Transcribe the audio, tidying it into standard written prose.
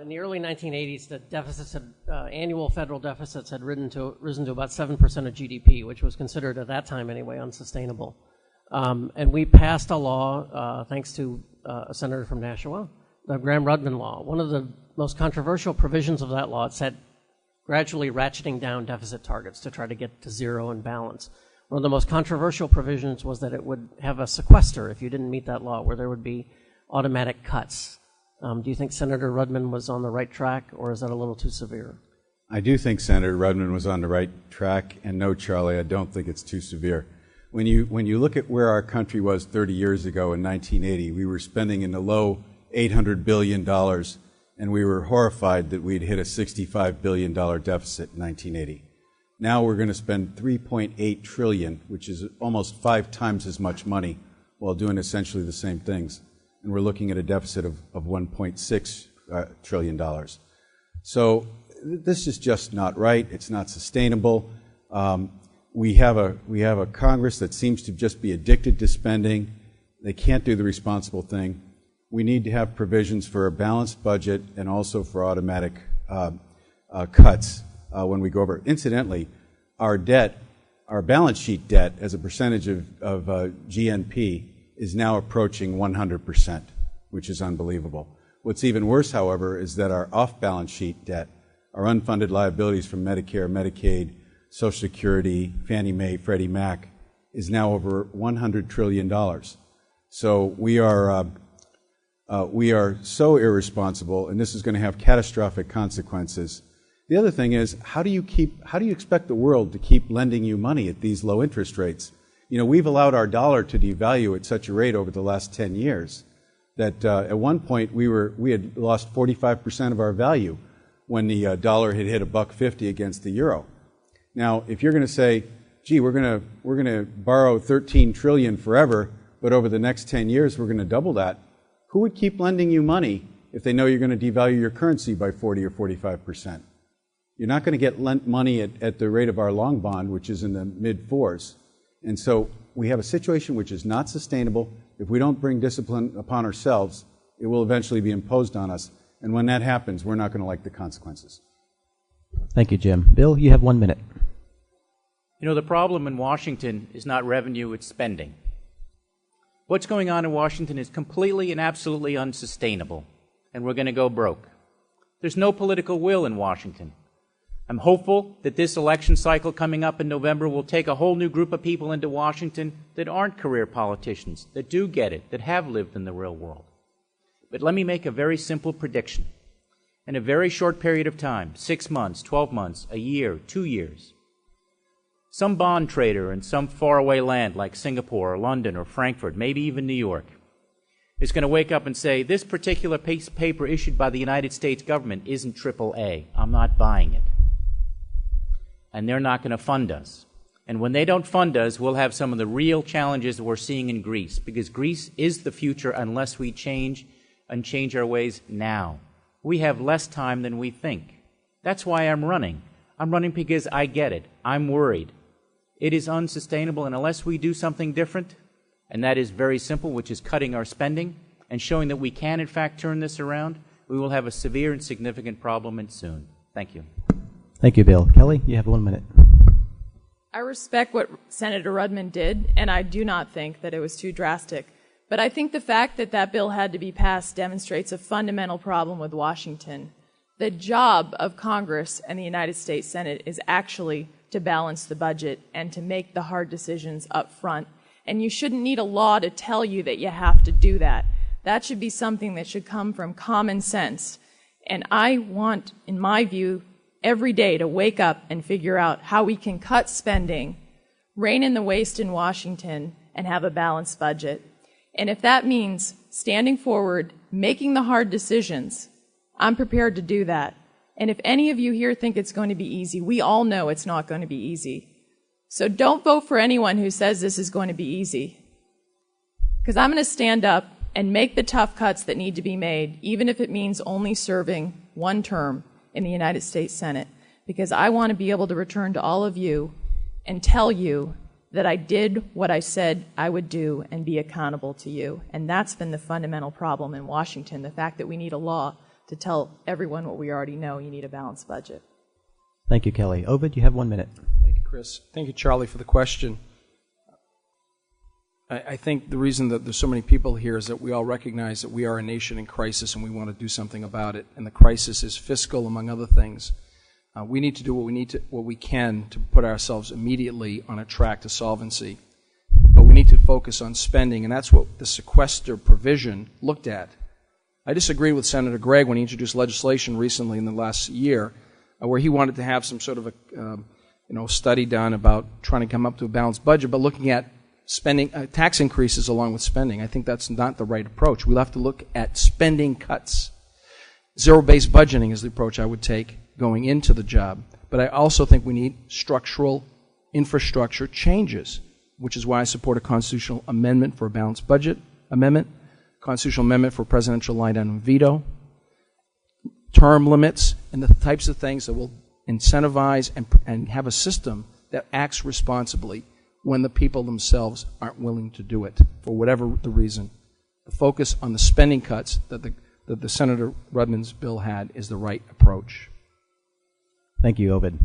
in the early 1980s, the deficits had, annual federal deficits had risen to about 7% of GDP, which was considered at that time anyway unsustainable. And we passed a law, thanks to a senator from Nashua, the Gramm-Rudman law. One of the most controversial provisions of that law, it said gradually ratcheting down deficit targets to try to get to zero and balance. One of the most controversial provisions was that it would have a sequester if you didn't meet that law, where there would be automatic cuts. Do you think Senator Rudman was on the right track, or is that a little too severe? I do think Senator Rudman was on the right track, and no, Charlie, I don't think it's too severe. When you look at where our country was 30 years ago in 1980, we were spending in the low $800 billion, and we were horrified that we'd hit a $65 billion deficit in 1980. Now we're going to spend $3.8 trillion, which is almost 5 times as much money, while doing essentially the same things. And we're looking at a deficit of $1.6 trillion. So this is just not right. It's not sustainable. We have a Congress that seems to just be addicted to spending. They can't do the responsible thing. We need to have provisions for a balanced budget and also for automatic cuts when we go over. Incidentally, our debt, our balance sheet debt as a percentage of GNP is now approaching 100%, which is unbelievable. What's even worse, however, is that our off-balance sheet debt, our unfunded liabilities from Medicare, Medicaid, Social Security, Fannie Mae, Freddie Mac, is now over $100 trillion. So we are so irresponsible, and this is going to have catastrophic consequences. The other thing is, how do you expect the world to keep lending you money at these low interest rates? You know, we've allowed our dollar to devalue at such a rate over the last 10 years that at one point we had lost 45% of our value when the dollar had hit $1.50 against the euro. Now, if you're going to say, gee, we're going to borrow $13 trillion forever, but over the next 10 years we're going to double that, who would keep lending you money if they know you're going to devalue your currency by 40 or 45%? You're not going to get lent money at the rate of our long bond, which is in the mid-4s. And so we have a situation which is not sustainable. If we don't bring discipline upon ourselves, it will eventually be imposed on us. And when that happens, we're not going to like the consequences. Thank you, Jim. Bill, you have 1 minute. You know, the problem in Washington is not revenue, it's spending. What's going on in Washington is completely and absolutely unsustainable, and we're going to go broke. There's no political will in Washington. I'm hopeful that this election cycle coming up in November will take a whole new group of people into Washington that aren't career politicians, that do get it, that have lived in the real world. But let me make a very simple prediction. In a very short period of time, 6 months, 12 months, a year, 2 years, some bond trader in some faraway land like Singapore or London or Frankfurt, maybe even New York, is going to wake up and say, this particular piece of paper issued by the United States government isn't AAA. I'm not buying it. And they're not going to fund us. And when they don't fund us, we'll have some of the real challenges that we're seeing in Greece, because Greece is the future unless we change our ways now. We have less time than we think. That's why I'm running. I'm running because I get it. I'm worried. It is unsustainable, and unless we do something different, and that is very simple, which is cutting our spending and showing that we can, in fact, turn this around, we will have a severe and significant problem, and soon. Thank you. Thank you, Bill. Kelly, you have 1 minute. I respect what Senator Rudman did, and I do not think that it was too drastic. But I think the fact that that bill had to be passed demonstrates a fundamental problem with Washington. The job of Congress and the United States Senate is actually to balance the budget and to make the hard decisions up front. And you shouldn't need a law to tell you that you have to do that. That should be something that should come from common sense. And I want, in my view, every day to wake up and figure out how we can cut spending, rein in the waste in Washington, and have a balanced budget. And if that means standing forward, making the hard decisions, I'm prepared to do that. And if any of you here think it's going to be easy, we all know it's not going to be easy. So don't vote for anyone who says this is going to be easy. Because I'm going to stand up and make the tough cuts that need to be made, even if it means only serving one term in the United States Senate. Because I want to be able to return to all of you and tell you that I did what I said I would do and be accountable to you. And that's been the fundamental problem in Washington, the fact that we need a law to tell everyone what we already know. You need a balanced budget. Thank you, Kelly. Ovid, you have 1 minute. Thank you, Chris. Thank you, Charlie, for the question. I think the reason that there's so many people here is that we all recognize that we are a nation in crisis and we want to do something about it. And the crisis is fiscal, among other things. We need to do what we can to put ourselves immediately on a track to solvency. But we need to focus on spending, and that's what the sequester provision looked at. I disagree with Senator Gregg when he introduced legislation recently in the last year where he wanted to have some sort of a study done about trying to come up to a balanced budget, but looking at spending tax increases along with spending. I think that's not the right approach. We'll have to look at spending cuts. Zero-based budgeting is the approach I would take going into the job. But I also think we need structural infrastructure changes, which is why I support a constitutional amendment for a balanced budget amendment, constitutional amendment for presidential line item veto, term limits, and the types of things that will incentivize and have a system that acts responsibly when the people themselves aren't willing to do it, for whatever the reason. The focus on the spending cuts that the Senator Rudman's bill had is the right approach. Thank you, Ovid.